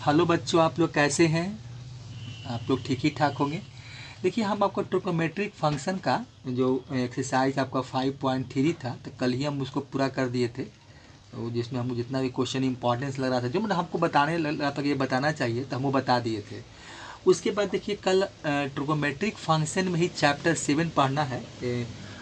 Hello बच्चों, आप लोग कैसे हैं? आप लोग ठीक ही ठाक होंगे। देखिए, हम आपको ट्रिग्नोमेट्रिक फंक्शन का जो एक्सरसाइज आपका 5.3 था, तो कल ही हम उसको पूरा कर दिए थे। तो जिसमें हमको जितना भी क्वेश्चन इंपॉर्टेंस लग रहा था, जो मतलब हमको बताने लग रहा था कि ये बताना चाहिए, तो हम वो बता दिए थे। उसके बाद देखिए, कल ट्रिग्नोमेट्रिक फंक्शन में ही चैप्टर 7 पढ़ना है।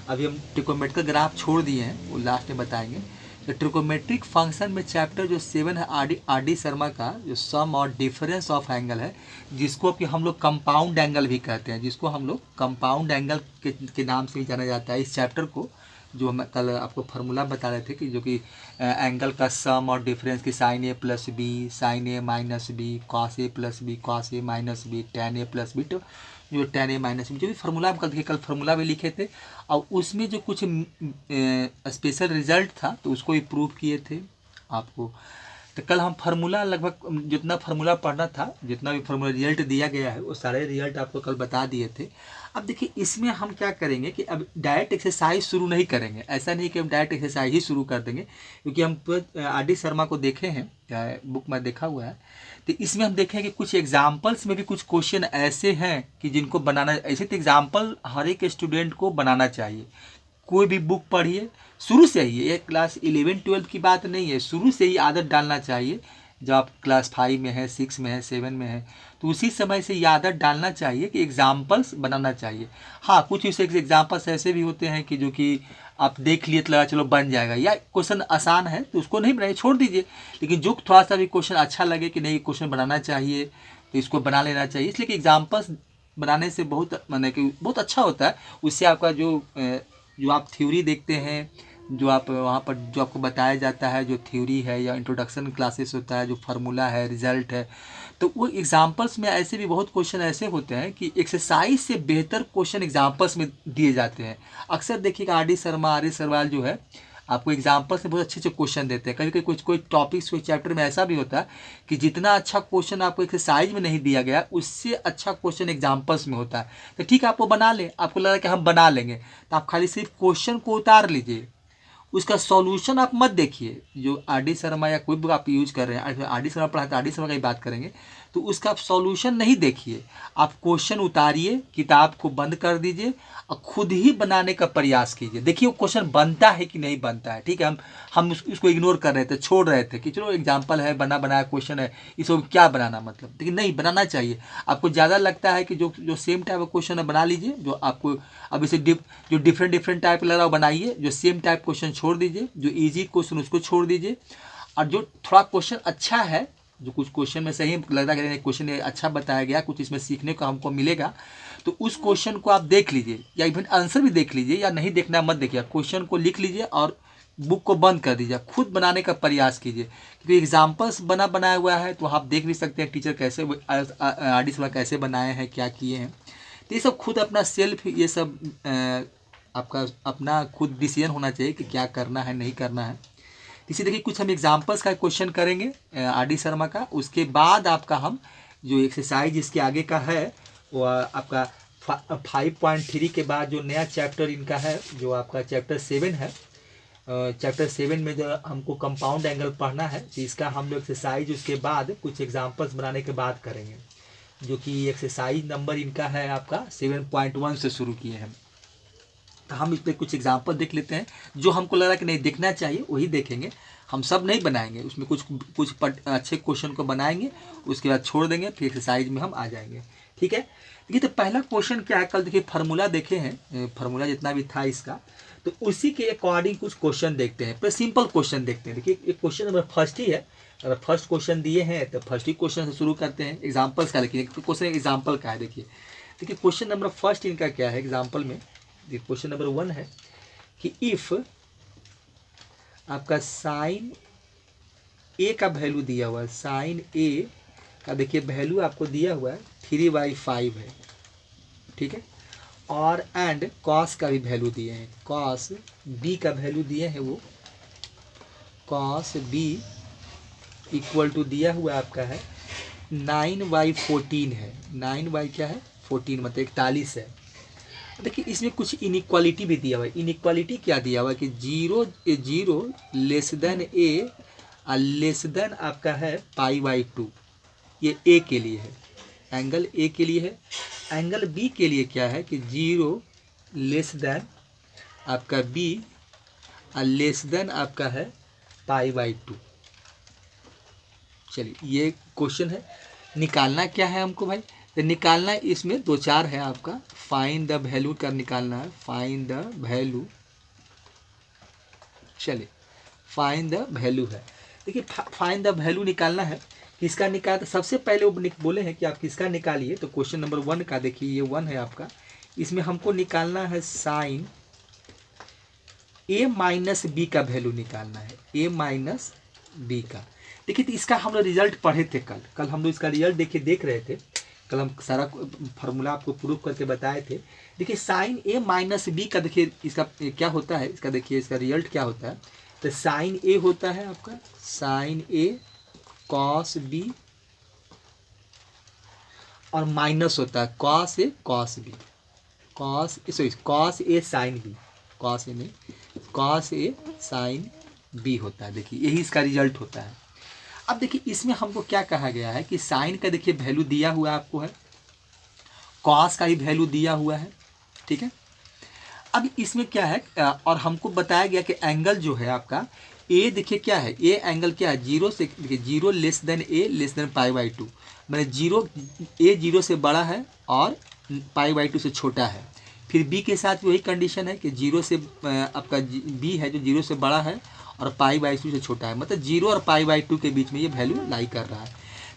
अभी हम ट्रिग्नोमेट्रिक ग्राफ छोड़ दिए हैं, वो लास्ट में बताएंगे। तो ट्रिग्नोमेट्रिक फंक्शन में चैप्टर जो 7 है आर डी शर्मा का, जो सम और डिफरेंस ऑफ एंगल है, जिसको कि हम लोग कंपाउंड एंगल भी कहते हैं, जिसको हम लोग कंपाउंड एंगल के नाम से ही जाना जाता है। इस चैप्टर को जो हम कल आपको फार्मूला बता रहे थे कि जो कि एंगल का सम और डिफरेंस की sign A plus B, sign A minus B, cos A plus B, cos A minus B, ten A plus B, तो जो टेन ए माइनस बी, जो भी फार्मूला हम कल फार्मूला भी लिखे थे, और उसमें जो कुछ स्पेशल रिजल्ट था तो उसको भी प्रूव किए थे आपको। तो कल हम फार्मूला लगभग जितना फार्मूला पढ़ना था, जितना भी फार्मूला रिजल्ट दिया गया है, वो सारे रिजल्ट आपको कल बता दिए थे। अब देखिए, इसमें हम क्या करेंगे कि अब डायरेक्ट एक्सरसाइज शुरू नहीं करेंगे। ऐसा नहीं कि हम डायरेक्ट एक्सरसाइज ही शुरू कर देंगे, क्योंकि हम आर डी शर्मा को देखे हैं, बुक में देखा हुआ है। तो इसमें हम देखें कि कुछ एग्जाम्पल्स में भी कुछ क्वेश्चन ऐसे हैं कि जिनको बनाना, ऐसे तो एग्जाम्पल हर एक स्टूडेंट को बनाना चाहिए। कोई भी बुक पढ़िए शुरू से ही, ये क्लास 11-12 की बात नहीं है, शुरू से ही आदत डालना चाहिए। जब आप क्लास 5 में है, 6 में है, 7 में है, तो उसी समय से ये आदत डालना चाहिए कि एग्जाम्पल्स बनाना चाहिए। हाँ, कुछ ऐसे एग्जाम्पल्स ऐसे भी होते हैं कि जो कि आप देख लिए तो लगा चलो बन जाएगा, या क्वेश्चन आसान है तो उसको नहीं बनाइए, छोड़ दीजिए। लेकिन जो थोड़ा सा भी क्वेश्चन अच्छा लगे कि नहीं क्वेश्चन बनाना चाहिए, तो इसको बना लेना चाहिए। इसलिए कि एग्जाम्पल्स बनाने से बहुत माने कि बहुत अच्छा होता है। उससे आपका जो आप थ्योरी देखते हैं, जो आप वहाँ पर जो आपको बताया जाता है, जो थ्योरी है या इंट्रोडक्शन क्लासेस होता है, जो फार्मूला है, रिजल्ट है, तो वो एग्जाम्पल्स में ऐसे भी बहुत क्वेश्चन ऐसे होते हैं कि एक्सरसाइज से बेहतर क्वेश्चन एग्जाम्पल्स में दिए जाते हैं। अक्सर देखिएगा R D Sharma, R S Sarwal जो है, आपको एग्जाम्पल्स में बहुत अच्छे अच्छे क्वेश्चन देते हैं। कभी कभी कुछ कोई टॉपिक्स कोई चैप्टर में ऐसा भी होता है कि जितना अच्छा क्वेश्चन आपको एक्सरसाइज में नहीं दिया गया, उससे अच्छा क्वेश्चन एग्जाम्पल्स में होता है। तो ठीक है, आप वो बना लें, आपको लगा कि हम बना लेंगे, तो आप खाली सिर्फ क्वेश्चन को उतार लीजिए, उसका सॉल्यूशन आप मत देखिए। जो आर डी शर्मा या कोई बुक आप यूज कर रहे हैं, आर डी शर्मा पढ़ाते आर डी शर्मा की बात करेंगे, तो उसका आप सॉल्यूशन नहीं देखिए, आप क्वेश्चन उतारिए, किताब को बंद कर दीजिए और खुद ही बनाने का प्रयास कीजिए। देखिए वो क्वेश्चन बनता है कि नहीं बनता है। ठीक है, हम उसको इग्नोर कर रहे थे, छोड़ रहे थे कि चलो एग्जाम्पल है, बना बनाया क्वेश्चन है, इसको क्या बनाना, मतलब लेकिन नहीं, बनाना चाहिए। आपको ज़्यादा लगता है कि जो सेम टाइप का क्वेश्चन है बना लीजिए, जो आपको अब इसे जो डिफरेंट डिफरेंट टाइप लग रहा है वो बनाइए, जो सेम टाइप क्वेश्चन छोड़ दीजिए, जो ईजी क्वेश्चन उसको छोड़ दीजिए, और जो थोड़ा क्वेश्चन अच्छा है, जो कुछ क्वेश्चन में सही लग रहा है कि क्वेश्चन अच्छा बताया गया, कुछ इसमें सीखने को हमको मिलेगा, तो उस क्वेश्चन को आप देख लीजिए, या इवन आंसर भी देख लीजिए, या नहीं देखना मत देखिए, क्वेश्चन को लिख लीजिए और बुक को बंद कर दीजिए, खुद बनाने का प्रयास कीजिए। क्योंकि एग्जाम्पल्स बनाया हुआ है, तो आप देख भी सकते हैं टीचर कैसे आर डी कैसे बनाए हैं, क्या किए हैं। तो ये सब खुद अपना सेल्फ, ये सब आपका अपना खुद डिसीजन होना चाहिए कि क्या करना है, नहीं करना है। इसी देखिए, कुछ हम एग्जाम्पल्स का क्वेश्चन करेंगे आर डी शर्मा का। उसके बाद आपका हम जो एक्सरसाइज इसके आगे का है, वो आपका 5.3 के बाद जो नया चैप्टर इनका है, जो आपका चैप्टर 7 है, चैप्टर 7 में जो हमको कंपाउंड एंगल पढ़ना है, तो इसका हम लोग एक्सरसाइज उसके बाद कुछ एग्जाम्पल्स बनाने के बाद करेंगे, जो कि एक्सरसाइज नंबर इनका है आपका 7.1 से शुरू किए हैं। तो हम इस पर कुछ एग्जाम्पल देख लेते हैं, जो हमको लग रहा है कि नहीं देखना चाहिए वही देखेंगे। हम सब नहीं बनाएंगे, उसमें कुछ कुछ अच्छे क्वेश्चन को बनाएंगे, उसके बाद छोड़ देंगे, फिर एक्सरसाइज में हम आ जाएंगे। ठीक है, देखिए तो पहला क्वेश्चन क्या है, कल देखिए फार्मूला देखे हैं, फार्मूला जितना भी था इसका, तो उसी के अकॉर्डिंग कुछ क्वेश्चन देखते हैं। पर सिंपल क्वेश्चन देखते हैं। देखिए एक क्वेश्चन नंबर फर्स्ट ही है, अगर फर्स्ट क्वेश्चन दिए हैं तो फर्स्ट ही क्वेश्चन से शुरू करते हैं। एग्जाम्पल्स का लिखिए, क्वेश्चन एग्जाम्पल का है। देखिए देखिए क्वेश्चन नंबर फर्स्ट इनका क्या है एग्जाम्पल में, क्वेश्चन नंबर 1 है कि इफ आपका साइन ए का वैल्यू दिया हुआ है, साइन ए का देखिए वैल्यू आपको दिया हुआ है 3/5 है। ठीक है, और एंड कॉस का भी वैल्यू दिए हैं, कॉस बी का वैल्यू दिए हैं, वो कॉस बी इक्वल टू दिया हुआ आपका है 9/14 है। 9 क्या है 14, मतलब 41 है। देखिए इसमें कुछ इनइक्वालिटी भी दिया हुआ है। इनइक्वालिटी क्या दिया हुआ है कि 0 लेस देन ए और लेस देन आपका है π/2। ये ए के लिए है, एंगल ए के लिए है। एंगल बी के लिए क्या है कि 0 लेस देन आपका बी और लेस देन आपका है π/2। चलिए ये क्वेश्चन है, निकालना क्या है हमको भाई, तो निकालना इसमें 2-4 है आपका। फाइंड द वैल्यू का निकालना है, फाइंड द वैल्यू। चलिए फाइंड द वैल्यू है, देखिए फाइंड द वैल्यू निकालना है। किसका निकाल, सबसे पहले वो बोले हैं कि आप किसका निकालिए, तो क्वेश्चन नंबर 1 का देखिए, ये 1 है आपका। इसमें हमको निकालना है साइन a माइनस बी का वैल्यू निकालना है, a माइनस बी का। देखिए तो इसका हम लोग रिजल्ट पढ़े थे कल हम लोग इसका रिजल्ट देख रहे थे। कल हम सारा फार्मूला आपको प्रूव करके बताए थे। देखिए साइन ए माइनस बी का, देखिए इसका क्या होता है, इसका देखिए इसका रिजल्ट क्या होता है। तो साइन ए होता है आपका साइन ए कॉस बी, और माइनस होता है cos A cos B, cos A sine B, cos A नहीं, कॉस ए साइन बी होता है। देखिए यही इसका रिजल्ट होता है। अब देखिए इसमें हमको क्या कहा गया है कि साइन का देखिए वैल्यू दिया हुआ आपको है, कॉस का ही वैल्यू दिया हुआ है, ठीक है। अब इसमें क्या है, और हमको बताया गया कि एंगल जो है आपका ए, देखिए क्या है, ए एंगल क्या है, 0 से, देखिए 0 less than A less than π/2, मैंने 0 ए 0 से बड़ा है और π/2 से छोटा है। फिर बी के साथ वही कंडीशन है कि 0 से आपका बी है जो 0 से बड़ा है और π/2 से छोटा है, मतलब 0 और π/2 के बीच में ये वैल्यू लाई कर रहा है।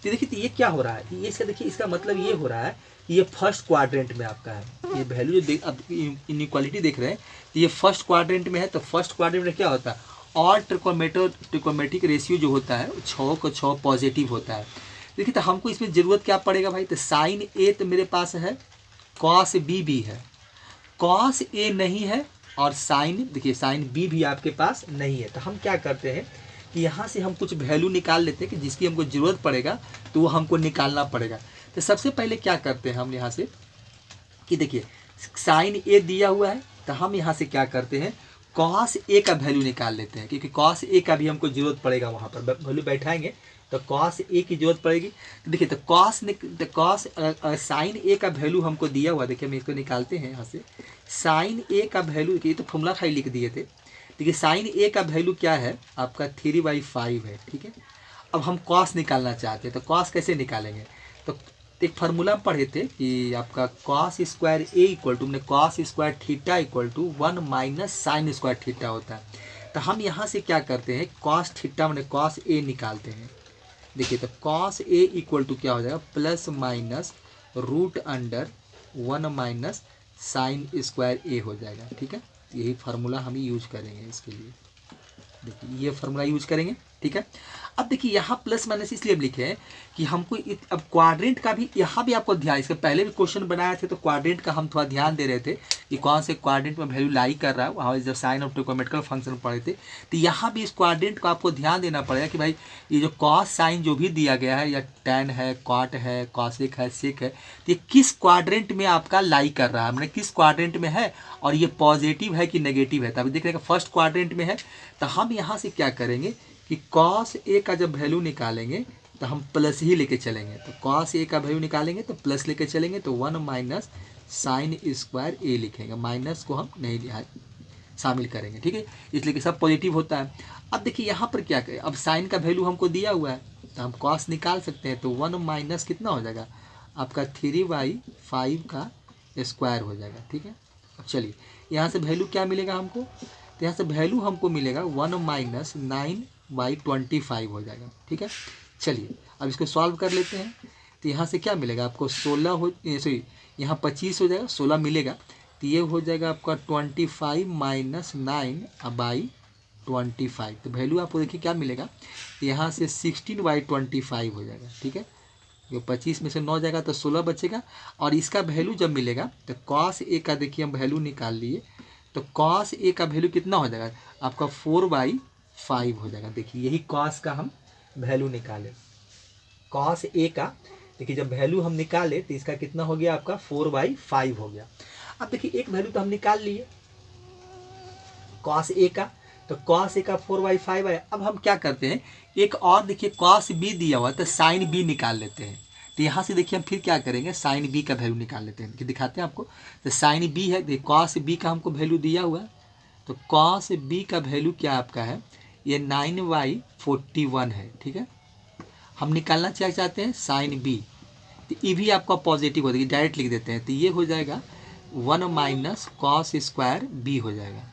तो देखिए तो ये क्या हो रहा है, ये इसका देखिए इसका मतलब ये हो रहा है कि ये फर्स्ट क्वाड्रेंट में आपका है, ये वैल्यू जो अब इनइक्वालिटी देख रहे हैं, तो ये फर्स्ट क्वाड्रेंट में है। तो फर्स्ट क्वाड्रेंट में क्या होता है, और ट्रिकोमेट्रिक रेशियो जो होता है 6 को 6 पॉजिटिव होता है। देखिए तो हमको इसमें ज़रूरत क्या पड़ेगा भाई, तो साइन ए तो मेरे पास है, कॉस बी भी है, कॉस ए नहीं है, और साइन, देखिए साइन बी भी आपके पास नहीं है। तो हम क्या करते हैं कि यहाँ से हम कुछ वैल्यू निकाल लेते हैं कि जिसकी हमको ज़रूरत पड़ेगा तो वो हमको निकालना पड़ेगा। तो सबसे पहले क्या करते हैं हम यहाँ से कि देखिए साइन ए दिया हुआ है, तो हम यहाँ से क्या करते हैं, कॉस ए का वैल्यू निकाल लेते हैं, क्योंकि कॉस ए का भी हमको ज़रूरत पड़ेगा, वहाँ पर वैल्यू बैठाएंगे तो कॉस ए की जरूरत पड़ेगी। तो देखिए तो कॉस साइन ए का वैल्यू हमको दिया हुआ, देखिए हम इसको निकालते हैं यहाँ से। साइन ए का वैल्यू, देखिए ये तो फॉर्मूला खाली लिख दिए थे। देखिए साइन ए का वैल्यू क्या है आपका 3/5 है, ठीक है। अब हम कॉस निकालना चाहते हैं, तो कॉस कैसे निकालेंगे, तो एक फार्मूला पढ़े थे कि आपका cos square A equal to, cos square theta equal to 1 minus sine square theta होता है। तो हम यहाँ से क्या करते हैं, कॉस थीटा कॉस ए निकालते हैं। देखिए तो कॉस ए इक्वल टू क्या हो जाएगा, plus minus √1 minus sine square A हो जाएगा, ठीक है। यही फार्मूला हम यूज करेंगे इसके लिए, देखिए ये फार्मूला यूज करेंगे, ठीक है। अब देखिए यहाँ प्लस माइनस इसलिए लिखे हैं कि हमको अब क्वाड्रेंट का भी यहाँ भी आपको ध्यान, इसके पहले भी क्वेश्चन बनाए थे तो क्वाड्रेंट का हम थोड़ा ध्यान दे रहे थे कि कौन से क्वाड्रेंट में वैल्यू लाई कर रहा है, वहाँ जब साइन और ट्रिकोमेट्रिकल फंक्शन पढ़े थे। तो यहाँ भी इस क्वाड्रेंट को आपको ध्यान देना पड़ेगा कि भाई ये जो कॉस साइन जो भी दिया गया है, या टैन है, कॉट है, कॉसेक है, सेक है, तो ये किस क्वाड्रेंट में आपका लाई कर रहा है, मैंने किस क्वाड्रेंट में है, और ये पॉजिटिव है कि नेगेटिव है। तो अभी देख रहे हैं फर्स्ट क्वाड्रेंट में है, तो हम यहाँ से क्या करेंगे कि कॉस ए का जब वैल्यू निकालेंगे तो हम प्लस ही लेके चलेंगे। तो कॉस ए का वैल्यू निकालेंगे तो प्लस लेके चलेंगे, तो 1 माइनस साइन स्क्वायर ए लिखेंगे, माइनस को हम नहीं शामिल करेंगे, ठीक है, इसलिए कि सब पॉजिटिव होता है। अब देखिए यहाँ पर क्या करें, अब साइन का वैल्यू हमको दिया हुआ है तो हम कॉस निकाल सकते हैं। तो 1 माइनस कितना हो जाएगा आपका 3/5 का स्क्वायर हो जाएगा, ठीक है। अब चलिए यहाँ से वैल्यू क्या मिलेगा हमको, तो यहाँ से वैल्यू हमको मिलेगा 1 माइनस 9/25 हो जाएगा, ठीक है। चलिए अब इसको सॉल्व कर लेते हैं। तो यहाँ से क्या मिलेगा आपको 16 हो, सॉरी यहाँ 25 हो जाएगा, 16 मिलेगा, तो ये हो जाएगा आपका 25 माइनस 9/25। तो वैल्यू आपको देखिए क्या मिलेगा, यहाँ से 16/25 हो जाएगा, ठीक है। ये 25 में से 9 जाएगा तो 16 बचेगा, और इसका वैल्यू जब मिलेगा तो कॉस ए का देखिए हम वैल्यू निकाल लिए, तो कॉस ए का वैल्यू कितना हो जाएगा आपका 4/5 हो जाएगा। देखिए यही कॉस का हम वैल्यू निकाले, कॉस ए का देखिए जब वैल्यू हम निकाले तो इसका कितना हो गया आपका 4/5 हो गया। अब देखिए एक वैल्यू तो हम निकाल लिए कॉस ए का, तो कॉस ए का 4/5 आया। अब हम क्या करते हैं, एक और देखिए कॉस बी दिया हुआ है तो साइन बी निकाल लेते हैं। तो यहाँ से देखिए हम फिर क्या करेंगे, साइन बी का वैल्यू निकाल लेते हैं। कि दिखाते हैं आपको, तो साइन बी है, देखिए कॉस बी का हमको वैल्यू दिया हुआ है। तो कॉस बी का वैल्यू क्या आपका है, ये 9/41 है। ठीक है, हम निकालना क्या चाहते हैं, साइन बी। तो ये भी आपका पॉजिटिव हो जाएगी, डायरेक्ट लिख देते हैं। तो ये हो जाएगा 1 माइनस कॉस स्क्वायर बी हो जाएगा।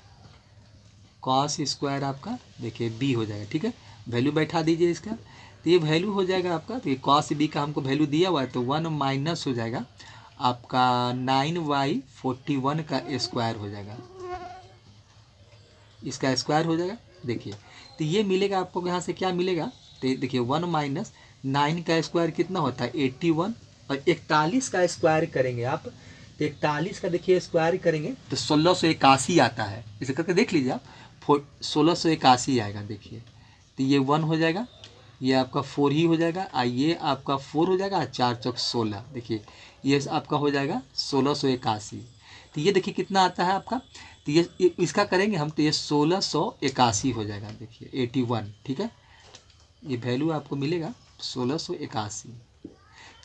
कॉस स्क्वायर आपका देखिए बी हो जाएगा। ठीक है, वैल्यू बैठा दीजिए इसका। तो ये वैल्यू हो जाएगा आपका, तो ये कॉस बी का हमको वैल्यू दिया हुआ है, तो 1 माइनस हो जाएगा आपका 9/41 का स्क्वायर हो जाएगा, इसका स्क्वायर हो जाएगा। देखिए तो ये मिलेगा आपको, यहाँ से क्या मिलेगा, तो देखिए 1 माइनस 9 का स्क्वायर कितना होता है 81, और 41 का स्क्वायर करेंगे आप, तो 41 का देखिए स्क्वायर करेंगे तो 1681 आता है। इसे करके देख लीजिए आप, 1681 आएगा। देखिए तो ये 1 हो जाएगा, ये आपका 4 ही हो जाएगा, और ये आपका 4 हो जाएगा, 4 चौक 16। देखिए ये आपका हो जाएगा 1681। तो ये देखिए कितना आता है आपका, तो ये इसका करेंगे हम, तो ये 1681 हो जाएगा। देखिए 81। ठीक है, ये वैल्यू आपको मिलेगा 1681।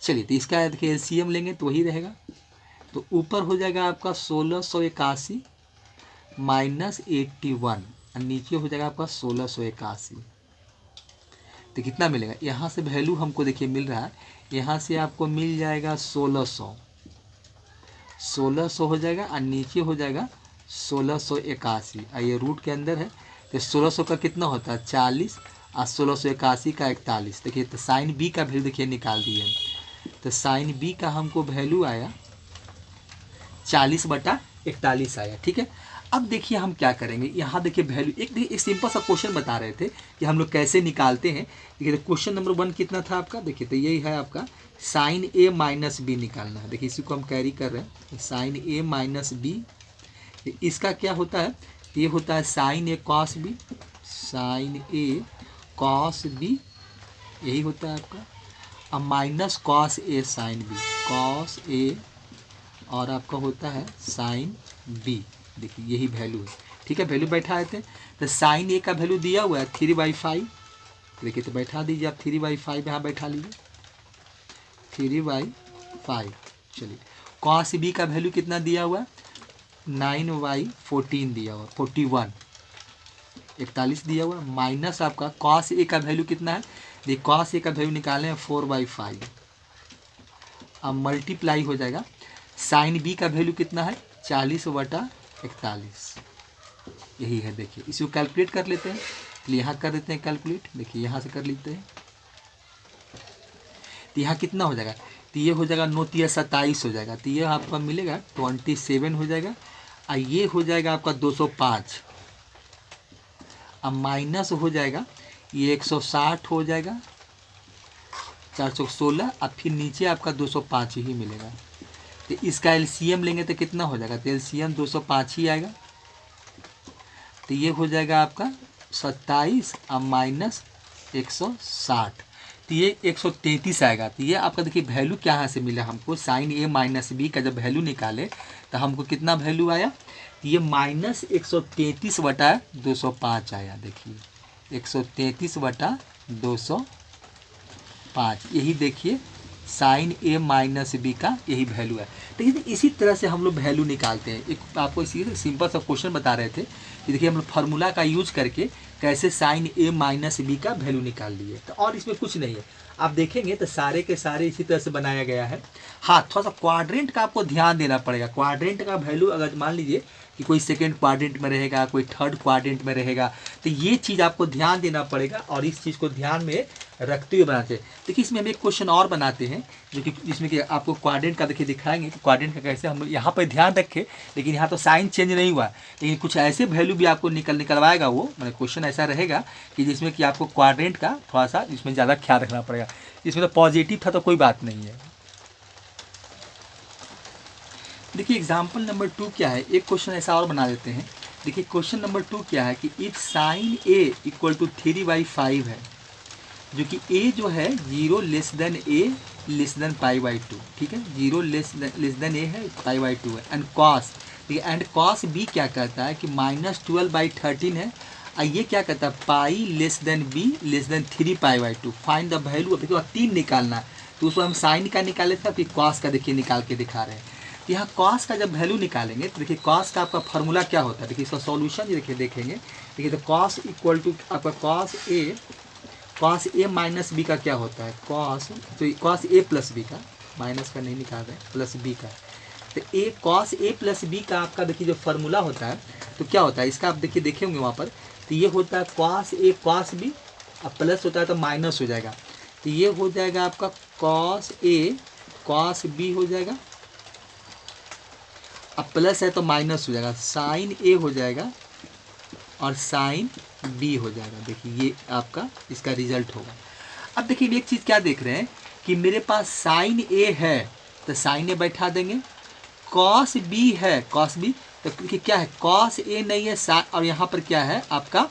चलिए तो इसका देखिए एलसीएम लेंगे तो वही रहेगा। तो ऊपर हो जाएगा आपका 1681 माइनस 81, और नीचे हो जाएगा आपका 1681। तो कितना मिलेगा, यहाँ से वैल्यू हमको देखिए मिल रहा है, यहाँ से आपको मिल जाएगा 1600 हो जाएगा, और नीचे हो जाएगा 1681, और ये रूट के अंदर है। तो 1600 का कितना होता है 40, और 1681 का 41। देखिए तो साइन बी का वैल्यू देखिए निकाल दिए हम। तो साइन बी का हमको वैल्यू आया 40/41 आया। ठीक है, अब देखिए हम क्या करेंगे, यहाँ देखिए वैल्यू एक सिंपल सा क्वेश्चन बता रहे थे कि हम लोग कैसे निकालते हैं। देखिए तो क्वेश्चन नंबर 1 कितना था आपका, देखिए तो यही है आपका, साइन ए माइनस बी निकालना है। देखिए इसी को हम कैरी कर रहे हैं, साइन ए माइनस बी। इसका क्या होता है, ये होता है साइन ए कॉस बी, साइन ए कॉस बी, यही होता है आपका। अब minus cos A sine B, cos A, और आपका होता है साइन बी। देखिए यही वैल्यू है। ठीक है, वैल्यू बैठा थे, तो साइन ए का वैल्यू दिया हुआ है 3/5। देखिए तो बैठा दीजिए आप, 3/5 यहाँ बैठा लीजिए, 3/5। चलिए कॉस बी का वैल्यू कितना दिया हुआ है 9/14 दिया हुआ, 41, 41 दिया हुआ, माइनस आपका कॉस ए का वैल्यू कितना है, देखिए कॉस ए का वैल्यू निकाले हैं 4/5। अब मल्टीप्लाई हो जाएगा, साइन बी का वैल्यू कितना है 40/41, यही है। देखिए इसको कैलकुलेट कर लेते हैं, इसलिए यहाँ कर देते हैं कैलकुलेट। देखिए यहाँ से कर लेते हैं, तो यहाँ कितना हो जाएगा, तो ये हो जाएगा 9×3 27 हो जाएगा। तो ये आपका मिलेगा 27 हो जाएगा, और ये हो जाएगा आपका 205। अब माइनस हो जाएगा, ये 160 हो जाएगा, 416, अब फिर नीचे आपका 205 ही मिलेगा। तो इसका एलसीएम लेंगे तो कितना हो जाएगा, तो एलसीएम 205 ही आएगा। तो ये हो जाएगा आपका 27 और माइनस 160, तो ये 133 आएगा। तो ये आपका देखिए वैल्यू क्या यहाँ से मिला हमको, साइन ए माइनस बी का जब वैल्यू निकाले तो हमको कितना वैल्यू आया, तो ये माइनस 133/205 आया। देखिए 133/205, यही देखिए साइन ए माइनस बी का यही वैल्यू है। तो इसी तरह से हम लोग वैल्यू निकालते हैं। एक आपको इसी सिंपल सा क्वेश्चन बता रहे थे कि देखिए हम लोग फार्मूला का यूज करके कैसे साइन ए माइनस बी का वैल्यू निकाल लिए। तो और इसमें कुछ नहीं है, आप देखेंगे तो सारे के सारे इसी तरह से बनाया गया है। हाँ, थोड़ा सा क्वाड्रेंट का आपको ध्यान देना पड़ेगा। क्वाड्रेंट का वैल्यू अगर मान लीजिए कि कोई सेकेंड क्वाड्रेंट में रहेगा, कोई थर्ड क्वाड्रेंट में रहेगा, तो ये चीज़ आपको ध्यान देना पड़ेगा और इस चीज़ को ध्यान में रखते हुए बनाते हैं। देखिए इसमें हम एक क्वेश्चन और बनाते हैं जो कि जिसमें कि आपको क्वाड्रेंट का देखिए दिखाएंगे कि क्वाड्रेंट का कैसे हम यहाँ पर ध्यान रखें। लेकिन यहाँ तो साइन चेंज नहीं हुआ, लेकिन कुछ ऐसे वैल्यू भी आपको निकलवाएगा वो, मतलब क्वेश्चन ऐसा रहेगा कि जिसमें कि आपको क्वाड्रेंट का थोड़ा सा इसमें ज़्यादा ख्याल रखना पड़ेगा। इसमें तो पॉजिटिव था तो कोई बात नहीं है। देखिए एग्जाम्पल नंबर 2 क्या है, एक क्वेश्चन ऐसा और बना देते हैं। देखिए क्वेश्चन नंबर 2 क्या है कि if sine A equal to 3/5 है, जो कि ए जो है 0 less than A less than π/2, ठीक है, 0 लेस देन ए है, π/2 है। एंड कॉस, ठीक है, एंड कॉस बी क्या कहता है कि -12/13 है और ये क्या कहता है, pi less than B less than 3π/2, find the value. अब देखिए 3 निकालना है, तो उसको हम साइन का निकाले थे, फिर कॉस का देखिए निकाल के दिखा रहे हैं। तो यहाँ कॉस का जब वैल्यू निकालेंगे तो देखिए कॉस का आपका फार्मूला क्या होता है, देखिए इसका सॉल्यूशन देखिए देखेंगे। देखिए तो कॉस इक्वल टू आपका कॉस ए माइनस बी का क्या होता है, कॉस ए प्लस बी का, माइनस का नहीं निकाल रहे हैं, प्लस बी का। तो ए कॉस ए प्लस बी का आपका देखिए जो फार्मूला होता है तो क्या होता है इसका, आप देखिए देखे होंगे वहाँ पर। तो ये होता है कॉस ए कॉस बी, अब प्लस होता है तो माइनस हो जाएगा। तो ये हो जाएगा आपका कॉस ए कॉस बी हो जाएगा, अब प्लस है तो माइनस हो जाएगा, साइन ए हो जाएगा और साइन बी हो जाएगा। देखिए ये आपका इसका रिजल्ट होगा। अब देखिए एक चीज़ क्या देख रहे हैं कि मेरे पास साइन ए है तो साइन ए बैठा देंगे, कॉस बी है कॉस बी, तो देखिए क्या है कॉस ए नहीं है, और यहाँ पर क्या है आपका,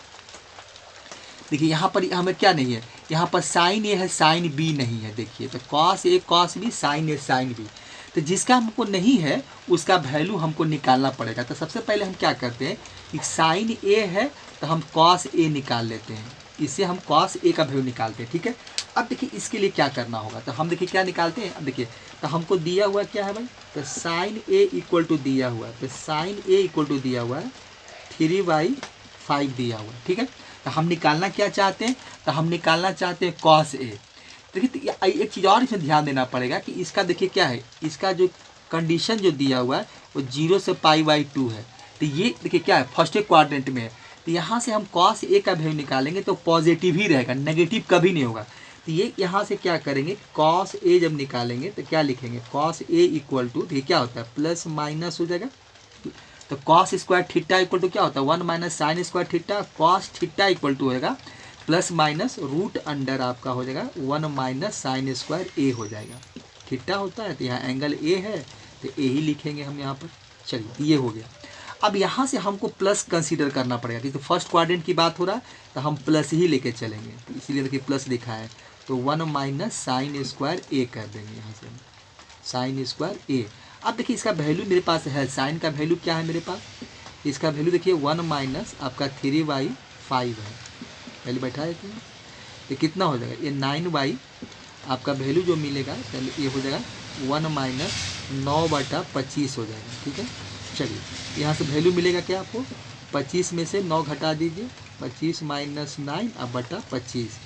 देखिए यहाँ पर हमें क्या नहीं है, यहाँ पर साइन ए है साइन बी नहीं है। देखिए तो cos A cos B, sign A sine B, तो जिसका हमको नहीं है उसका वैल्यू हमको निकालना पड़ेगा। तो सबसे पहले हम क्या करते हैं कि साइन ए है तो हम कॉस ए निकाल लेते हैं, इससे हम कॉस ए का वैल्यू निकालते हैं, ठीक है। अब देखिए इसके लिए क्या करना होगा, तो हम देखिए क्या निकालते हैं। अब देखिए तो हमको दिया हुआ क्या है भाई, तो साइन ए इक्वल टू दिया हुआ है, तो साइन ए इक्वल टू दिया हुआ है 3/5 दिया हुआ है, ठीक है। तो हम निकालना क्या चाहते हैं, तो हम निकालना चाहते हैं कॉस ए। देखिए तो एक चीज़ और इसमें ध्यान देना पड़ेगा कि इसका देखिए क्या है, इसका जो कंडीशन जो दिया हुआ है वो 0 से π/2 है। तो ये देखिए क्या है फर्स्ट क्वाड्रेंट में है, तो यहाँ से हम कॉस ए का वैल्यू निकालेंगे तो पॉजिटिव ही रहेगा, नेगेटिव कभी नहीं होगा। तो ये यहाँ से क्या करेंगे, कॉस ए जब निकालेंगे तो क्या लिखेंगे, कॉस ए इक्वल टू, देखिए क्या होता है प्लस माइनस हो जाएगा, तो cos square theta equal to क्या होता है 1 minus sine square theta, cos theta equal to होगा प्लस माइनस रूट अंडर आपका हो जाएगा 1 माइनस साइन स्क्वायर ए हो जाएगा। थीटा होता है तो यहाँ एंगल ए है तो ए ही लिखेंगे हम यहाँ पर। चलिए ये हो गया। अब यहाँ से हमको प्लस कंसीडर करना पड़ेगा क्योंकि फर्स्ट क्वाड्रेंट की बात हो रहा है तो हम प्लस ही लेके चलेंगे, तो इसीलिए देखिए प्लस लिखा है, तो 1 माइनस साइन स्क्वायर ए कर देंगे यहाँ से, साइन स्क्वायर ए। अब देखिए इसका वैल्यू मेरे पास है, साइन का वैल्यू क्या है मेरे पास, इसका वैल्यू देखिए 1 माइनस आपका 3/5 है, वैल्यू बैठा है कि ये कितना हो जाएगा, ये 9 आपका वैल्यू जो मिलेगा चलिए ये हो जाएगा 1 माइनस 9/25 हो जाएगा, ठीक है। चलिए यहाँ से वैल्यू मिलेगा क्या आपको, 25 में से 9 घटा दीजिए, 25 माइनस 9 अब बटा 25,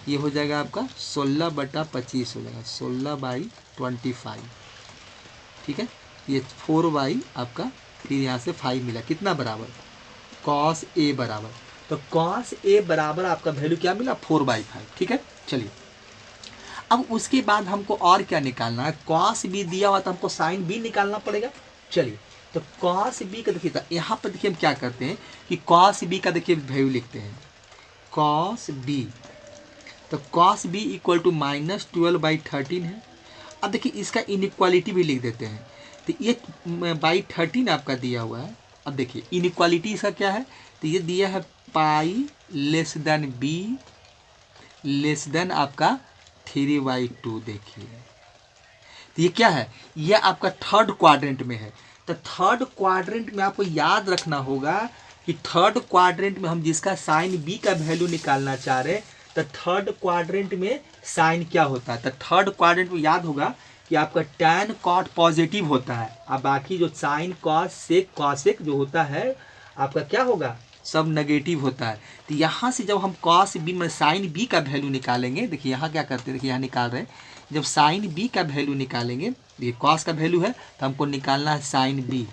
ये हो जाएगा आपका 16/25 हो जाएगा, 16/25, ठीक है। ये 4 आपका फिर यहाँ से 5 मिला, कितना बराबर कॉस ए बराबर, तो कॉस ए बराबर आपका वैल्यू क्या मिला 4/5, ठीक है। चलिए अब उसके बाद हमको और क्या निकालना है, कॉस बी दिया हुआ तो हमको साइन बी निकालना पड़ेगा। चलिए तो कॉस बी का देखिए, यहाँ पर देखिए हम क्या करते हैं कि कॉस बी का देखिए वैल्यू लिखते हैं, कॉस बी, तो कॉस बी इक्वल टू -12/13 है। अब देखिए इसका इनइक्वालिटी भी लिख देते हैं, तो ये /13 आपका दिया हुआ है। अब देखिए इनइक्वालिटी इसका क्या है, तो ये दिया है pi less than B less then आपका 3/2। देखिए तो ये क्या है, ये आपका थर्ड क्वाड्रेंट में है, तो थर्ड क्वाड्रेंट में आपको याद रखना होगा कि थर्ड क्वाड्रेंट में हम जिसका साइन बी का वैल्यू निकालना चाह रहे हैं, तो थर्ड क्वाड्रेंट में साइन क्या होता है, तो थर्ड क्वाड्रेंट में याद होगा कि आपका टैन कॉट पॉजिटिव होता है, और बाकी जो साइन कॉस सेक कॉसेक जो होता है आपका क्या होगा, सब नेगेटिव होता है। तो यहाँ से जब हम कॉस बी में साइन बी का वैल्यू निकालेंगे, देखिए यहाँ क्या करते हैं, देखिए यहाँ निकाल रहे हैं, जब साइन बी का वैल्यू निकालेंगे, देखिए कॉस का वैल्यू है तो हमको निकालना है साइन बी,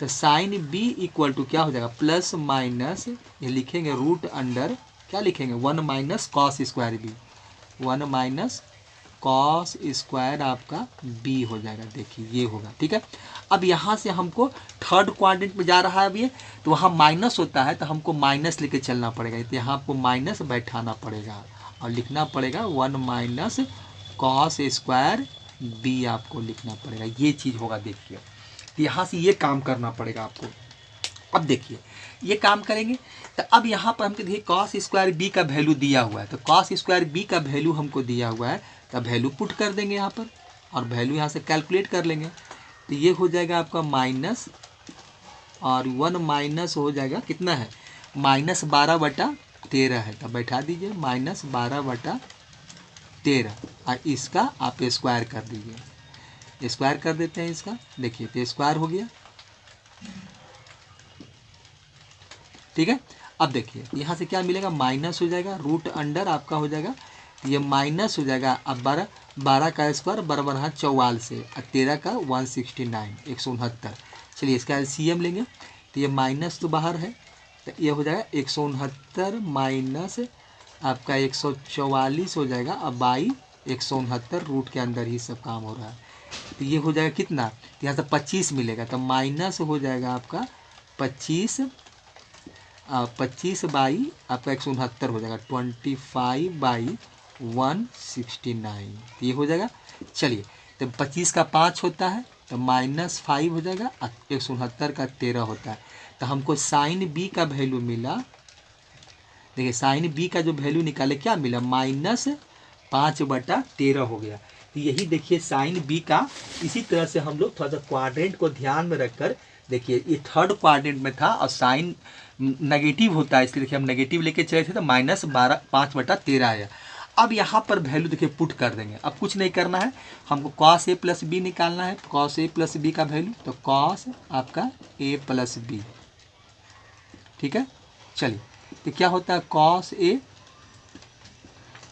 तो साइन बी इक्वल टू क्या हो जाएगा प्लस माइनस, ये लिखेंगे रूट अंडर क्या लिखेंगे 1 minus cos square B, 1 minus cos square आपका बी हो जाएगा। देखिए ये होगा, ठीक है। अब यहाँ से हमको थर्ड क्वाड्रेंट में जा रहा है अब ये, तो वहाँ माइनस होता है तो हमको माइनस लेके चलना पड़ेगा, तो यहाँ आपको माइनस बैठाना पड़ेगा और लिखना पड़ेगा 1 माइनस कॉस स्क्वायर बी आपको लिखना पड़ेगा, ये चीज़ होगा। देखिए तो यहाँ से ये काम करना पड़ेगा आपको। अब देखिए ये काम करेंगे तो अब यहाँ पर हमको देखिए कॉस स्क्वायर बी का वैल्यू दिया हुआ है, तो कॉस स्क्वायर बी का वैल्यू हमको दिया हुआ है, तो वैल्यू पुट कर देंगे यहाँ पर और वैल्यू यहाँ से कैलकुलेट कर लेंगे, तो ये हो जाएगा आपका माइनस और 1 माइनस हो जाएगा कितना है -12/13 है, तब बैठा दीजिए -12/13 और इसका आप स्क्वायर कर दीजिए, स्क्वायर कर देते हैं इसका, देखिए तो स्क्वायर हो गया। ठीक है, अब देखिए यहाँ से क्या मिलेगा, माइनस हो जाएगा, रूट अंडर आपका हो जाएगा, ये माइनस हो जाएगा। अब 12 का स्क्वायर बराबर है 44 से, और 13 का 169 169। चलिए इसका एलसीएम लेंगे तो ये माइनस तो बाहर है, तो ये हो जाएगा 169 माइनस आपका 144 हो जाएगा। अब बाई 169 रूट के अंदर ही सब काम हो रहा है, तो ये हो जाएगा कितना, तो यहाँ से 25 मिलेगा, तो माइनस हो जाएगा आपका 25 बाई आपका 169 हो जाएगा 25/169, ये हो जाएगा। चलिए तो 25 का 5 होता है तो -5 हो जाएगा, 169 का 13 होता है, तो हमको साइन बी का वैल्यू मिला। देखिए साइन बी का जो वैल्यू निकाले क्या मिला, -5/13 हो गया। तो यही देखिए साइन बी का, इसी तरह से हम लोग थोड़ा सा क्वाड्रेंट को ध्यान में रखकर, देखिए ये थर्ड क्वाड्रेंट में था और साइन नेगेटिव होता है, इसलिए देखिए हम नेगेटिव लेके चले थे तो -5/13 आया। अब यहाँ पर वैल्यू देखिए पुट कर देंगे, अब कुछ नहीं करना है, हमको cos a + b निकालना है, cos a + b का वैल्यू, तो cos आपका a + b, ठीक है। चलिए तो क्या होता है, cos a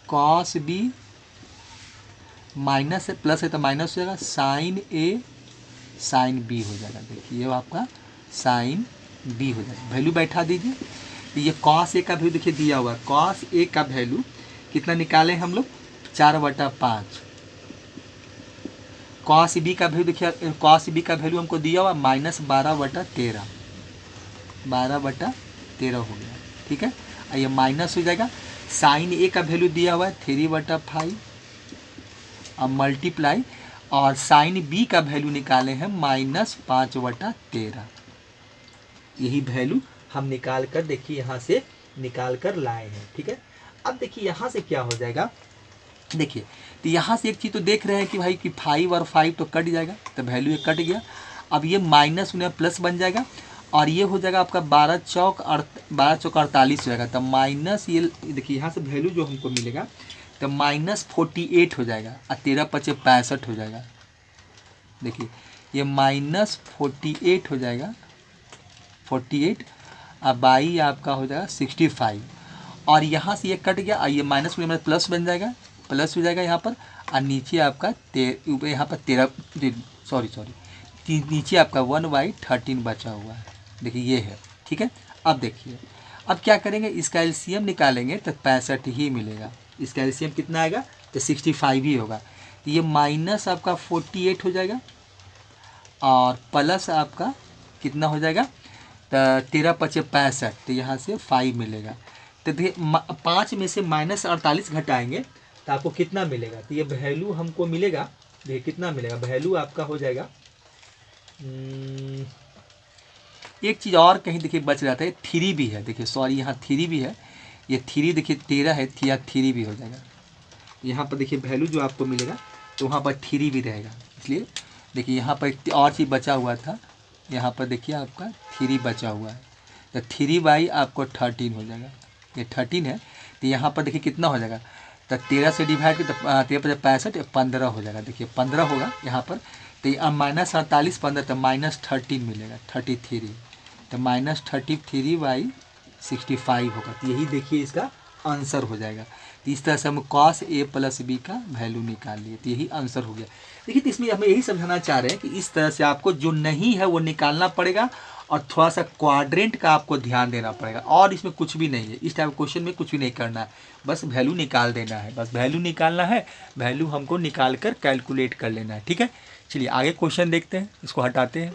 cos b minus है, प्लस है तो माइनस हो जाएगा, साइन a साइन b हो जाएगा। देखिए ये आपका साइन b हो जाएगा, वैल्यू बैठा दीजिए। तो ये cos a का वैल्यू देखिए दिया हुआ है, cos a का वैल्यू कितना निकाले हम लोग, 4/5। cos b का वैल्यू देखिए, cos b का वैल्यू हमको दिया हुआ -12/13, 12/13 हो गया, ठीक है। और ये माइनस हो जाएगा, साइन a का वैल्यू दिया हुआ है 3/5 और मल्टीप्लाई, और साइन बी का वैल्यू निकाले हैं -5/13। यही वैल्यू हम निकाल कर देखिए यहाँ से निकाल कर लाए हैं, ठीक है। अब देखिए यहाँ से क्या हो जाएगा, देखिए तो यहाँ से एक चीज़ तो देख रहे हैं कि भाई कि 5 और 5 तो कट जाएगा, तो वैल्यू ये कट गया। अब ये माइनस होने प्लस बन जाएगा, और ये हो जाएगा आपका 12 चौक 48 हो जाएगा, तो माइनस ये देखिए यहाँ से वैल्यू जो हमको मिलेगा तो -48 हो जाएगा, और 13×5 65 हो जाएगा। देखिए ये -48 हो जाएगा, 48 और बाई आपका हो जाएगा 65, और यहाँ से ये कट गया, और ये माइनस में प्लस बन जाएगा, प्लस हो जाएगा यहाँ पर, और नीचे आपका यहाँ पर 13 नीचे आपका 1/13 बचा हुआ है। देखिए ये है, ठीक है। अब देखिए अब क्या करेंगे, इसका एलसीएम निकालेंगे तो 65 ही मिलेगा। इसका एलसीएम कितना आएगा, तो 65 ही होगा। तो ये माइनस आपका 48 हो जाएगा, और प्लस आपका कितना हो जाएगा, तो 13×5 65, तो यहाँ से 5 मिलेगा। तो देखिए 5 में से -48 घटाएंगे तो आपको कितना मिलेगा, तो ये वैल्यू हमको मिलेगा, देखिए कितना मिलेगा, वैल्यू आपका हो जाएगा। एक चीज़ और कहीं देखिए बच जाता है, 3 भी है, देखिए सॉरी यहाँ 3 भी है, ये 3 देखिए 13 है, 3 भी हो जाएगा। यहाँ पर देखिए वैल्यू जो आपको मिलेगा तो वहाँ पर 3 भी रहेगा, इसलिए देखिए यहाँ पर एक और चीज़ बचा हुआ था, यहाँ पर देखिए आपका 3 बचा हुआ है, तो 3 आपको 13 हो जाएगा, ये 13 है। तो यहाँ पर देखिए कितना हो जाएगा, तो 13 से डिवाइड तो 13×5 15 हो जाएगा, देखिए 15 होगा यहाँ पर। तो -48 15 तो -13 मिलेगा, 33, तो -33/65 होगा। तो यही देखिए इसका आंसर हो जाएगा। तो इस तरह से हम cos a + b का वैल्यू निकाल लिए, तो यही आंसर हो गया। देखिए तो इसमें हम यही समझाना चाह रहे हैं कि इस तरह से आपको जो नहीं है वो निकालना पड़ेगा, और थोड़ा सा क्वाड्रेंट का आपको ध्यान देना पड़ेगा, और इसमें कुछ भी नहीं है, इस टाइप क्वेश्चन में कुछ भी नहीं करना है, बस वैल्यू निकाल देना है, बस वैल्यू निकालना है, वैल्यू हमको निकाल कर कैलकुलेट कर लेना है, ठीक है। चलिए आगे क्वेश्चन देखते हैं, इसको हटाते हैं।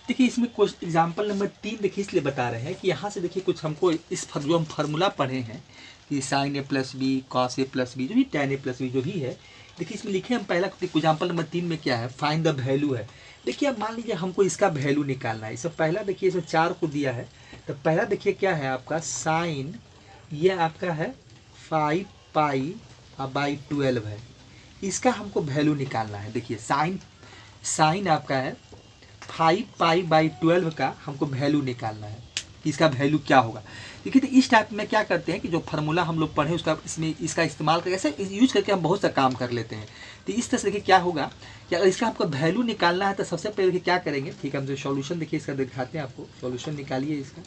देखिए इसमें एग्जाम्पल नंबर 3 देखिए इसलिए बता रहे हैं कि यहाँ से देखिए कुछ हमको इस जो हम फार्मूला पढ़े हैं कि sign a + b cos a + b जो भी tan a + b जो भी है, देखिए इसमें लिखे हम पहला एग्जाम्पल नंबर 3 में क्या है, फाइंड द वैल्यू है। देखिए अब मान लीजिए हमको इसका वैल्यू निकालना है। इससे पहला देखिए इसमें 4 को दिया है, तो पहला देखिए क्या है आपका साइन, ये आपका है 5π/12 है, इसका हमको वैल्यू निकालना है। देखिए साइन आपका है 5π/12 का हमको वैल्यू निकालना है। कि इसका वैल्यू क्या होगा। देखिए तो इस टाइप में क्या करते हैं कि जो फार्मूला हम लोग पढ़े उसका इसमें इसका इस्तेमाल करके ऐसे यूज करके हम बहुत सा काम कर लेते हैं। तो इस तरह से देखिए क्या होगा कि अगर इसका आपको वैल्यू निकालना है तो सबसे पहले देखिए क्या करेंगे, ठीक है, हम जो सॉल्यूशन देखिए इसका दिखाते हैं आपको। सॉल्यूशन निकालिए इसका।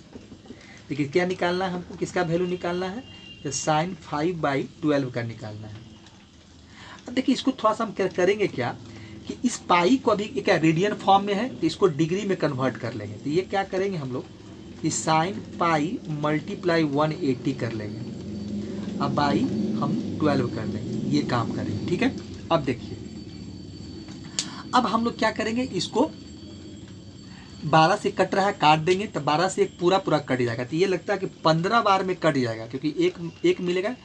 देखिए क्या निकालना है हमको, किसका वैल्यू निकालना है, तो sin 5/12 का निकालना है। अब देखिए इसको थोड़ा सा हम करेंगे क्या कि इस पाई को अभी क्या रेडियन फॉर्म में है तो इसको डिग्री में कन्वर्ट कर लेंगे। तो ये क्या करेंगे हम लोग कि sin पाई मल्टीप्लाई 180 कर लेंगे, अब बाई हम 12 कर लेंगे, ये काम करेंगे, ठीक है। अब देखिए अब हम लोग क्या करेंगे, इसको 12 से कट रहा है, काट देंगे तो 12 से एक पूरा पूरा कट जाएगा। तो ये लगता है कि 15 बार में कट जाएगा, क्योंकि एक मिलेगा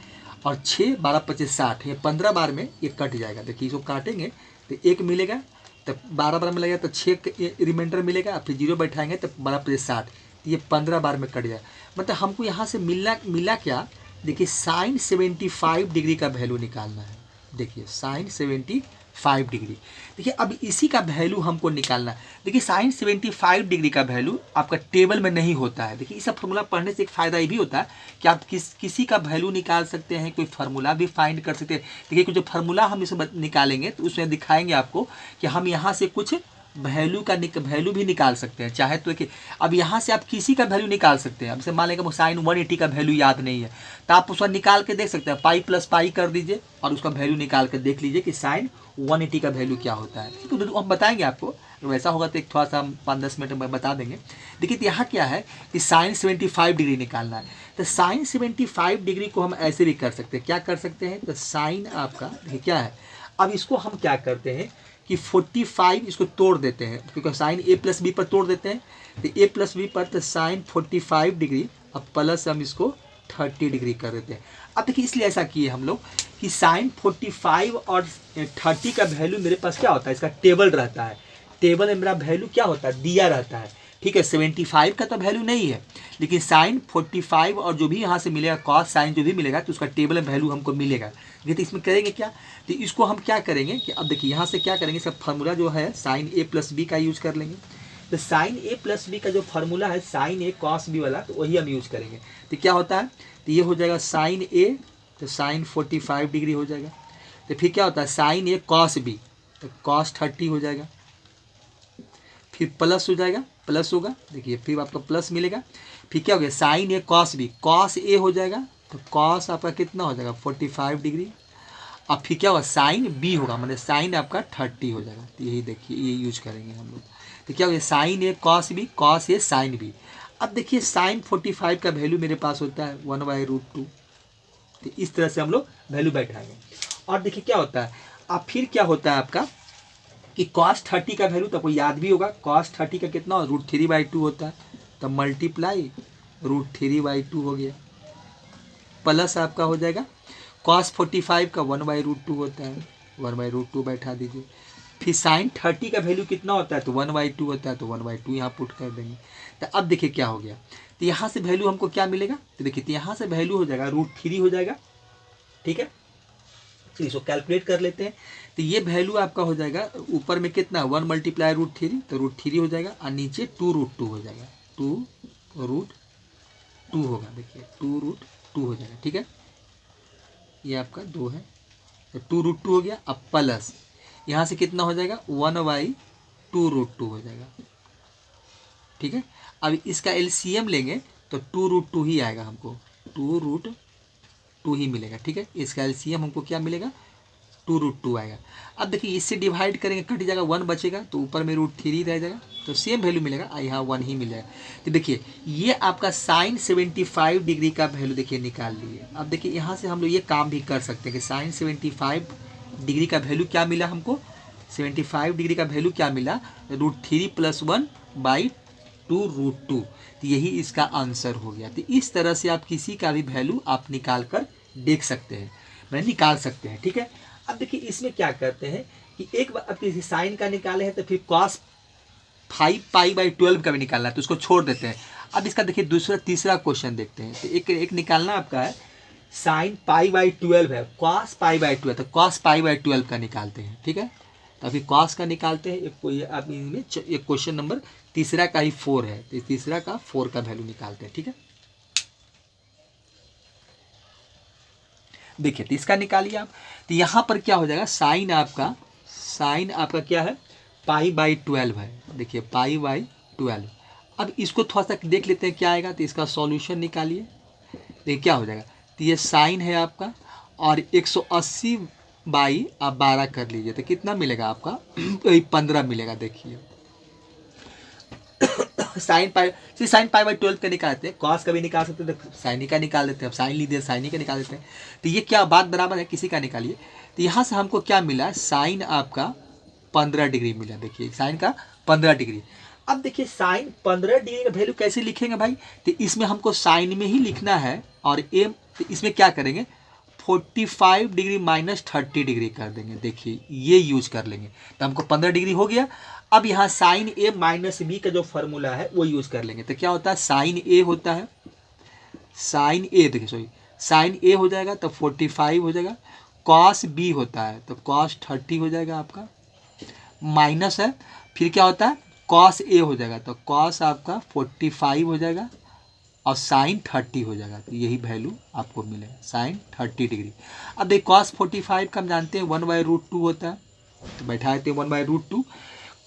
और 6 12 25 60, ये 15 बार में ये कट जाएगा। देखिए इसको काटेंगे तो एक मिलेगा, तो 12 बार में लगेगा तो 6 रिमाइंडर मिलेगा, फिर 0 बैठाएंगे तो 12 25 60, ये 15 बार में कट जाएगा। मतलब हमको यहाँ से मिला क्या, देखिए sin 75 डिग्री का वैल्यू निकालना है। देखिए sin 75 डिग्री, देखिए अब इसी का वैल्यू हमको निकालना है। देखिए sin 75 डिग्री का वैल्यू आपका टेबल में नहीं होता है। देखिए इस फार्मूला पढ़ने से एक फ़ायदा ये भी होता है कि आप किसी का वैल्यू निकाल सकते हैं, कोई फार्मूला भी फाइंड कर सकते हैं। देखिए जो फार्मूला हम इसे निकालेंगे तो उसमें दिखाएंगे आपको कि हम यहाँ से कुछ वैल्यू भी निकाल सकते हैं चाहे तो। देखिए अब यहाँ से आप किसी का वैल्यू निकाल सकते हैं। अब से मान लेंगे sin 180 का वैल्यू याद नहीं है तो आप उसका निकाल के देख सकते हैं, पाई प्लस पाई कर दीजिए और उसका वैल्यू निकाल कर देख लीजिए कि sin 180 का वैल्यू क्या होता है। ठीक है, तो हम बताएंगे आपको, अगर वैसा होगा तो एक थोड़ा सा हम 5-10 मिनट में बता देंगे। देखिए तो यहाँ क्या है कि sin 75 डिग्री निकालना है। तो sin 75 डिग्री को हम ऐसे भी कर सकते हैं, क्या कर सकते हैं, तो साइन आपका देखिए क्या है। अब इसको हम क्या करते हैं कि 45 इसको तोड़ देते हैं, क्योंकि साइन a प्लस बी पर तोड़ देते हैं, तो a प्लस बी पर तो साइन 45 डिग्री, अब प्लस हम इसको 30 डिग्री कर देते हैं। अब देखिए इसलिए ऐसा किए हम लोग कि साइन 45 और 30 का वैल्यू मेरे पास क्या होता है, इसका टेबल रहता है। टेबल में मेरा वैल्यू क्या होता है, दिया रहता है। ठीक है, 75 का तो वैल्यू नहीं है, लेकिन साइन 45 और जो भी यहाँ से मिलेगा कॉस साइन जो भी मिलेगा तो उसका टेबल में वैल्यू हमको मिलेगा। तो इसमें करेंगे क्या, तो इसको हम क्या करेंगे कि अब देखिए यहाँ से क्या करेंगे, इसका फार्मूला जो है साइन a प्लस बी का यूज कर लेंगे। तो साइन a प्लस बी का जो फार्मूला है साइन a कॉस बी वाला, तो वही हम यूज करेंगे। तो क्या होता है, तो ये हो जाएगा साइन a तो साइन 45 डिग्री हो जाएगा। तो फिर क्या होता है साइन a कॉस बी, तो कॉस 30 हो जाएगा, फिर प्लस हो जाएगा, प्लस होगा, देखिए फिर आपका प्लस मिलेगा। फिर क्या हो गया sign A cos B, cos A हो जाएगा, तो कॉस आपका कितना हो जाएगा 45 डिग्री। अब फिर क्या होगा साइन बी होगा, मतलब साइन आपका 30 हो जाएगा। तो यही देखिए ये यूज करेंगे हम लोग। तो क्या हो गया sign A cos B, cos A sine B. अब देखिए साइन 45 का वैल्यू मेरे पास होता है 1/√2। तो इस तरह से हम लोग वैल्यू बैठाएंगे। और देखिए क्या होता है, अब फिर क्या होता है आपका कि cos 30 का वैल्यू तो आपको याद भी होगा, cos 30 का कितना √3/2 होता है, तो मल्टीप्लाई √3/2 हो गया, प्लस आपका हो जाएगा cos 45 का 1/√2 होता है, 1/√2 बैठा दीजिए। फिर sin 30 का वैल्यू कितना होता है, तो 1/2 होता है, तो 1/2 यहाँ पुट कर देंगे। तो अब देखिए क्या हो गया, तो यहाँ से वैल्यू हमको क्या मिलेगा, तो देखिए तो यहाँ से वैल्यू हो जाएगा √3 हो जाएगा। ठीक है, चलिए इसको कैलकुलेट कर लेते हैं। तो ये वैल्यू आपका हो जाएगा ऊपर में कितना 1 मल्टीप्लाई √3, तो √3 हो जाएगा और नीचे 2√2 हो जाएगा, 2√2 होगा। देखिए 2√2 हो जाएगा। ठीक है, ये आपका 2 है, तो 2√2 हो गया। अब प्लस यहाँ से कितना हो जाएगा 1/2√2 हो जाएगा। ठीक है, अब इसका एलसीएम लेंगे तो 2√2 ही आएगा, हमको 2√2 ही मिलेगा। ठीक है, इसका एलसीएम हमको क्या मिलेगा 2√2 आएगा। अब देखिए इससे डिवाइड करेंगे, कट जाएगा, 1 बचेगा, तो ऊपर में √3 रह जाएगा, तो सेम वैल्यू मिलेगा, यहाँ 1 ही मिल जाएगा। तो देखिए ये आपका साइन 75 डिग्री का वैल्यू देखिए निकाल लिए। अब देखिए यहाँ से हम लोग ये काम भी कर सकते हैं कि साइन 75 डिग्री का वैल्यू क्या मिला हमको, 75 डिग्री का वैल्यू क्या मिला, √3 + 1/2√2। तो यही इसका आंसर हो गया। तो इस तरह से आप किसी का भी वैल्यू आप निकाल कर देख सकते हैं, मैं निकाल सकते हैं। ठीक है, अब देखिए इसमें क्या करते हैं कि एक बार अब किसी साइन का निकाले हैं तो फिर cos 5π/12 का भी निकालना है, तो उसको छोड़ देते हैं। अब इसका देखिए तीसरा क्वेश्चन देखते हैं। तो एक निकालना आपका है साइन π/12 है, cos π/12, तो cos π/12 का निकालते हैं। ठीक है, तो अभी cos का निकालते हैं। एक क्वेश्चन नंबर तीसरा का ही 4 है, तो तीसरा का 4 का वैल्यू निकालते हैं। ठीक है, देखिए तो इसका निकालिए आप, तो यहाँ पर क्या हो जाएगा, साइन आपका क्या है, π/12 है। देखिए π/12। अब इसको थोड़ा सा देख लेते हैं क्या आएगा, तो इसका सॉल्यूशन निकालिए। देखिए क्या हो जाएगा, तो ये साइन है आपका, और 180 आप 12 कर लीजिए तो कितना मिलेगा आपका, वही 15 मिलेगा। देखिए साइन π/12 का निकालते हैं, कॉस का भी निकाल सकते हैं, तो साइन का निकाल देते हैं। अब साइन लीजिए, साइन का निकाल देते हैं। तो ये क्या बात बराबर है, किसी का निकालिए। तो यहाँ से हमको क्या मिला, साइन आपका 15 डिग्री मिला। देखिए साइन का 15 डिग्री। अब देखिए साइन 15 डिग्री का वैल्यू कैसे लिखेंगे भाई, तो इसमें हमको साइन में ही लिखना है, और एम तो इसमें क्या करेंगे, 45 डिग्री माइनस 30 डिग्री कर देंगे। देखिए ये यूज कर लेंगे, तो हमको 15 डिग्री हो गया। अब यहाँ साइन ए माइनस बी का जो फॉर्मूला है वो यूज कर लेंगे। तो क्या होता है, साइन ए होता है, साइन ए देखिए सॉरी साइन ए हो जाएगा तो 45 हो जाएगा, कॉस बी होता है तो कॉस 30 हो जाएगा आपका, माइनस है, फिर क्या होता है कॉस ए हो जाएगा तो कॉस आपका 45 हो जाएगा, और साइन 30 हो जाएगा। तो यही वैल्यू आपको मिलेगा, साइन 30 डिग्री। अब देखिए कॉस 45 का हम जानते हैं 1/√2 होता है, तो बैठा देते हैं 1/√2।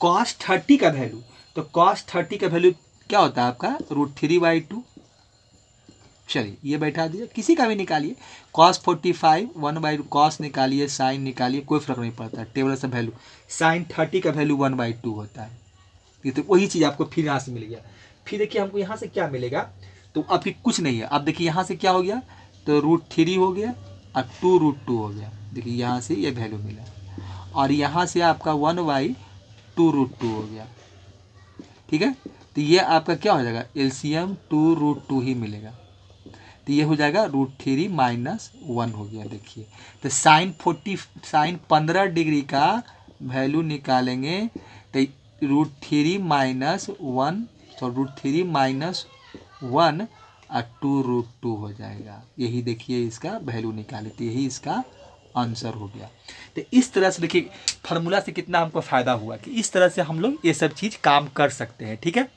कॉस 30 का वैल्यू, तो कॉस 30 का वैल्यू क्या होता है आपका, √3/2। चलिए ये बैठा दीजिए, किसी का भी निकालिए, कॉस 45 1/, कॉस निकालिए, साइन निकालिए, कोई फर्क नहीं पड़ता, टेबल से वैल्यू साइन 30 का वैल्यू 1/2 होता है। ये तो वही चीज़ आपको फिर यहाँ से मिल गया। फिर देखिए हमको यहाँ से क्या मिलेगा, तो अभी कुछ नहीं है। अब देखिए यहाँ से क्या हो गया, तो √3 हो गया और 2√2 हो गया। देखिए यहाँ से ये वैल्यू मिला, और यहाँ से आपका 1/2√2 हो गया। ठीक है, तो ये आपका क्या हो जाएगा, एलसीएम 2√2 ही मिलेगा। तो ये हो जाएगा √3 - 1 हो गया। देखिए तो साइन 15 डिग्री का वैल्यू निकालेंगे तो √3 - 1, तो √3 - 1 और 2√2 हो जाएगा। यही देखिए इसका वैल्यू निकाले, तो यही इसका आंसर हो गया। तो इस तरह से देखिए फार्मूला से कितना हमको फ़ायदा हुआ कि इस तरह से हम लोग ये सब चीज़ काम कर सकते हैं। ठीक है,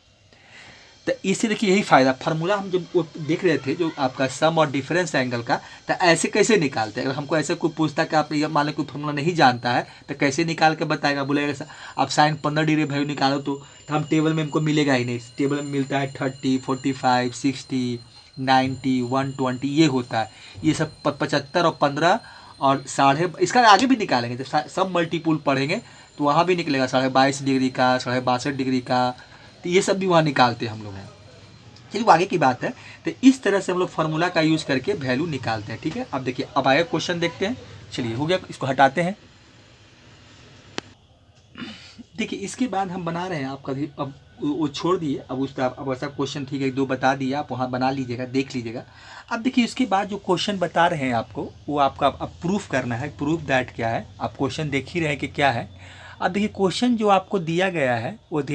तो इससे देखिए यही फ़ायदा, फार्मूला हम जब वो देख रहे थे जो आपका सम और डिफरेंस एंगल का, तो ऐसे कैसे निकालते हैं। अगर हमको ऐसे कोई पूछता कि आप ये मान लो कोई फार्मूला नहीं जानता है तो कैसे निकाल के बताएगा, बोलेगा आप साइन 15 डिग्री वैल्यू निकालो, तो हम टेबल में हमको मिलेगा ही नहीं। टेबल में मिलता है 30, 45, 60, 90, 120 ये होता है। ये सब 75 और 15 और साढ़े, इसका आगे भी निकालेंगे जब सब मल्टीपुल पढ़ेंगे तो वहाँ भी निकलेगा 22.5 डिग्री का, 62.5 डिग्री का, तो ये सब भी वहाँ निकालते हैं हम लोग हैं। चलिए वो आगे की बात है। तो इस तरह से हम लोग फार्मूला का यूज़ करके वैल्यू निकालते हैं। ठीक है, अब देखिए अब आगे क्वेश्चन देखते हैं। चलिए हो गया, इसको हटाते हैं। देखिए इसके बाद हम बना रहे हैं आपका, अब वो छोड़ दिए, अब उस पर अब ऐसा क्वेश्चन ठीक है 2 बता दिया, आप वहाँ बना लीजिएगा, देख लीजिएगा। अब देखिए इसके बाद जो क्वेश्चन बता रहे हैं आपको वो आपका अब प्रूफ करना है। प्रूफ दैट क्या है, आप क्वेश्चन देख ही रहे हैं कि क्या है। अब देखिए क्वेश्चन जो आपको दिया गया है वो